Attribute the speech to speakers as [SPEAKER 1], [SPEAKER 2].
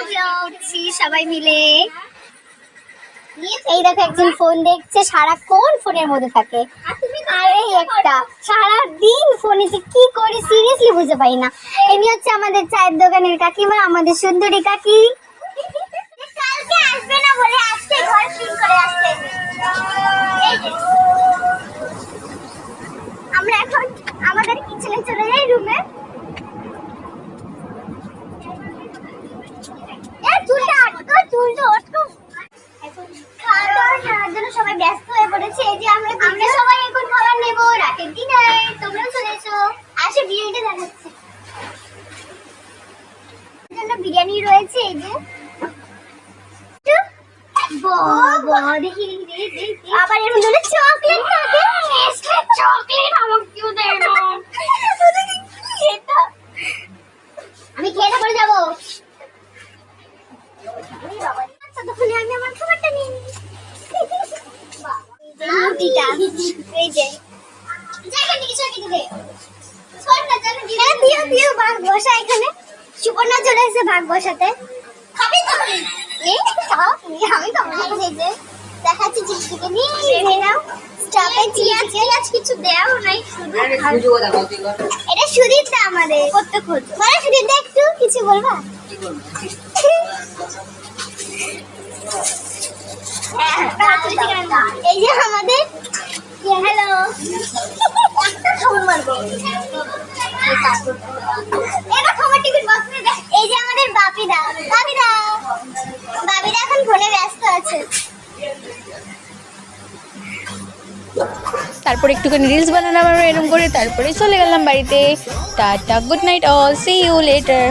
[SPEAKER 1] করছি সবাই মিলে। এই দেখো একজন ফোন দেখছে, সারাক্ষণ ফোনের মধ্যে থাকে। আর এই একটা সারাদিন ফোনে যে কি করে সিরিয়াসলি বুঝতে পারি না। এমনি হচ্ছে আমাদের চায়ের দোকানের কাকিমা, আমাদের সুন্দরী কাকি। কালকে আসবে না বলে আজকে ঘর ক্লিন করে আসছে। আমরা এখন আমাদের কিচেনে চলে যাই, রুমে। সবাই ব্যস্ত হয়ে পড়েছে। এই যে আমরা সবাই এখন খাবার নেবো, রাতের ডিনার। তোমরাও চলে এসো, আসো বিরিয়ানিটা দেখাচ্ছি। বিরিয়ানি রয়েছে, এই যে দেখি আবার এর মধ্যে চকলেট থাকে। চকলেট আমাকে কেউ দেয় না। আমি খেয়ে পরে যাবো। ততক্ষণে আমি আমার খাবারটা নিয়ে নিই। এই যে ভাগ বসা, এখানে সুপর্ণা চলে এসেছে ভাগ বসাতে। খাবি তো? আমি খাবো। দেখাচ্ছি চিকেন নিয়ে নাও। স্টপে চিকেন কিছু দেওয়া নাই, শুধু এটা সুদীপটা আমাদের করতে খোঁজ। মানে সুদীপ দেখ, একটু কিছু বলবা? এই যে আমাদের হ্যালো এই যে আমাদের বাপিদা এখন ফোনে ব্যস্ত আছে।
[SPEAKER 2] তারপর একটুখানি রিলস বানালাম আমরা এরকম করে, তারপরে চলে গেলাম বাড়িতে। Tata, good night all, see you letter.